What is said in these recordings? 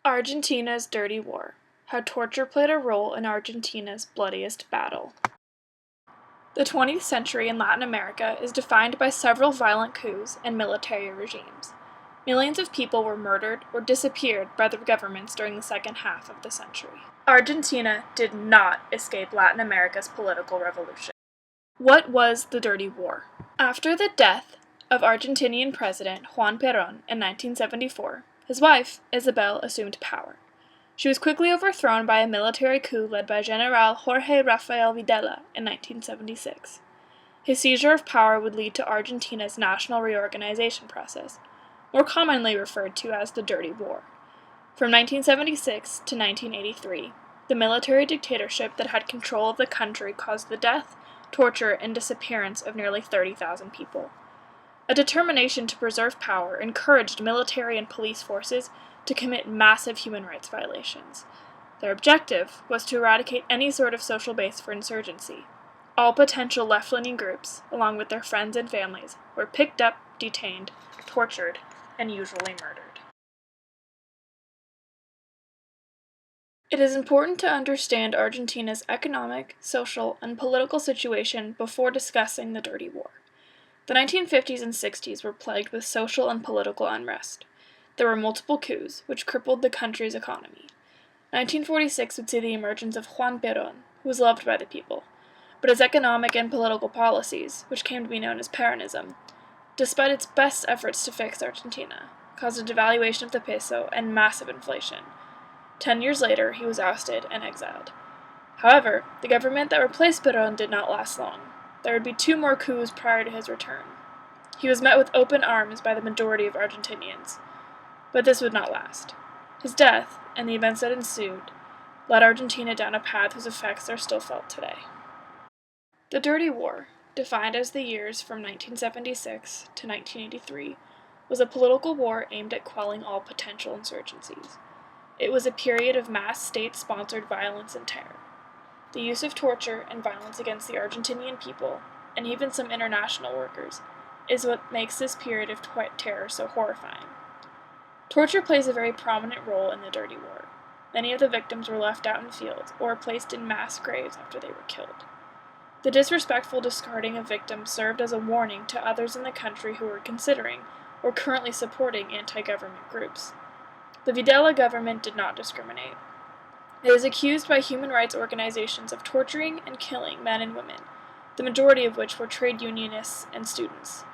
Argentina's Dirty War: How Torture Played a Role in Argentina's Bloodiest Battle. The 20th century in Latin America is defined by several violent coups and military regimes. Millions of people were murdered or disappeared by the governments during the second half of the century. Argentina did not escape Latin America's political revolution. What was the Dirty War? After the death of Argentinian President Juan Perón in 1974, his wife, Isabel, assumed power. She was quickly overthrown by a military coup led by General Jorge Rafael Videla in 1976. His seizure of power would lead to Argentina's national reorganization process, more commonly referred to as the Dirty War. From 1976 to 1983, the military dictatorship that had control of the country caused the death, torture, and disappearance of nearly 30,000 people. A determination to preserve power encouraged military and police forces to commit massive human rights violations. Their objective was to eradicate any sort of social base for insurgency. All potential left-leaning groups, along with their friends and families, were picked up, detained, tortured, and usually murdered. It is important to understand Argentina's economic, social, and political situation before discussing the Dirty War. The 1950s and 60s were plagued with social and political unrest. There were multiple coups, which crippled the country's economy. 1946 would see the emergence of Juan Perón, who was loved by the people, but his economic and political policies, which came to be known as Peronism, despite its best efforts to fix Argentina, caused a devaluation of the peso and massive inflation. 10 years later, he was ousted and exiled. However, the government that replaced Perón did not last long. There would be 2 more coups prior to his return. He was met with open arms by the majority of Argentinians, but this would not last. His death, and the events that ensued, led Argentina down a path whose effects are still felt today. The Dirty War, defined as the years from 1976 to 1983, was a political war aimed at quelling all potential insurgencies. It was a period of mass state-sponsored violence and terror. The use of torture and violence against the Argentinian people, and even some international workers, is what makes this period of terror so horrifying. Torture plays a very prominent role in the Dirty War. Many of the victims were left out in fields or placed in mass graves after they were killed. The disrespectful discarding of victims served as a warning to others in the country who were considering or currently supporting anti-government groups. The Videla government did not discriminate. It is accused by human rights organizations of torturing and killing men and women, the majority of which were trade unionists and students.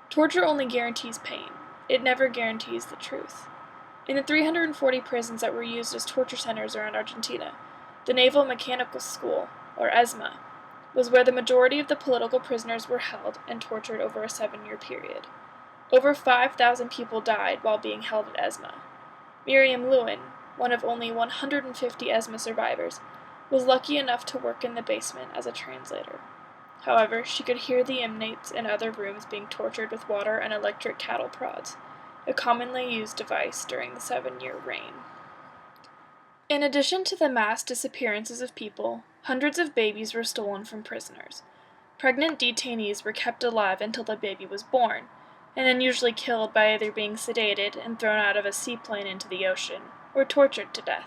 Torture only guarantees pain. It never guarantees the truth. In the 340 prisons that were used as torture centers around Argentina, the Naval Mechanical School, or ESMA, was where the majority of the political prisoners were held and tortured over a 7-year period. Over 5,000 people died while being held at ESMA. Miriam Lewin, one of only 150 ESMA survivors, was lucky enough to work in the basement as a translator. However, she could hear the inmates in other rooms being tortured with water and electric cattle prods, a commonly used device during the 7-year reign. In addition to the mass disappearances of people, hundreds of babies were stolen from prisoners. Pregnant detainees were kept alive until the baby was born, and then usually killed by either being sedated and thrown out of a seaplane into the ocean, or tortured to death.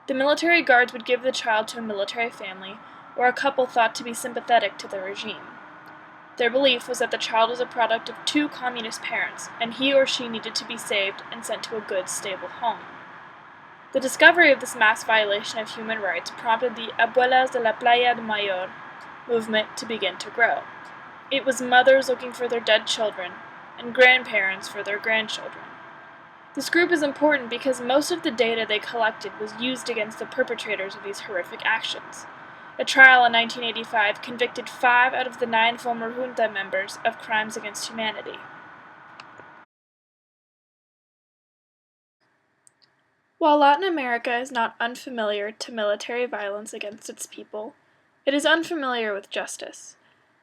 The military guards would give the child to a military family, or a couple thought to be sympathetic to the regime. Their belief was that the child was a product of 2 communist parents, and he or she needed to be saved and sent to a good, stable home. The discovery of this mass violation of human rights prompted the Abuelas de la Playa de Mayor movement to begin to grow. It was mothers looking for their dead children, and grandparents for their grandchildren. This group is important because most of the data they collected was used against the perpetrators of these horrific actions. A trial in 1985 convicted 5 out of the 9 former junta members of crimes against humanity. While Latin America is not unfamiliar to military violence against its people, it is unfamiliar with justice.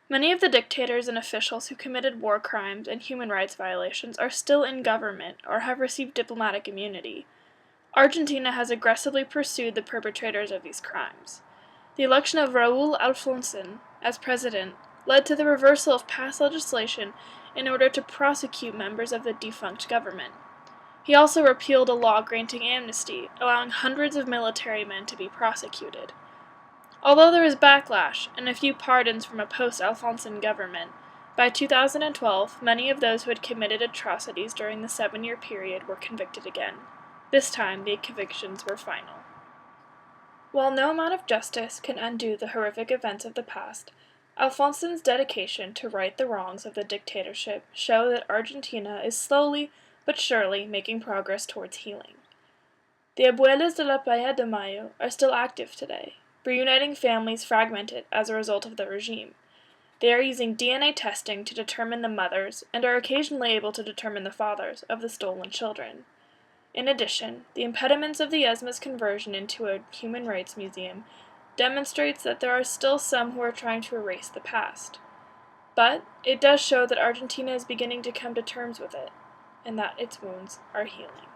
Many of the dictators and officials who committed war crimes and human rights violations are still in government or have received diplomatic immunity. Argentina has aggressively pursued the perpetrators of these crimes. The election of Raúl Alfonsín as president led to the reversal of past legislation in order to prosecute members of the defunct government. He also repealed a law granting amnesty, allowing hundreds of military men to be prosecuted. Although there was backlash and a few pardons from a post-Alfonsin government, by 2012 many of those who had committed atrocities during the 7-year period were convicted again. This time the convictions were final. While no amount of justice can undo the horrific events of the past, Alfonsin's dedication to right the wrongs of the dictatorship show that Argentina is slowly but surely making progress towards healing. The Abuelas de la Playa de Mayo are still active today, reuniting families fragmented as a result of the regime. They are using DNA testing to determine the mothers and are occasionally able to determine the fathers of the stolen children. In addition, the impediments of the ESMA's conversion into a human rights museum demonstrates that there are still some who are trying to erase the past. But it does show that Argentina is beginning to come to terms with it, and that its wounds are healing.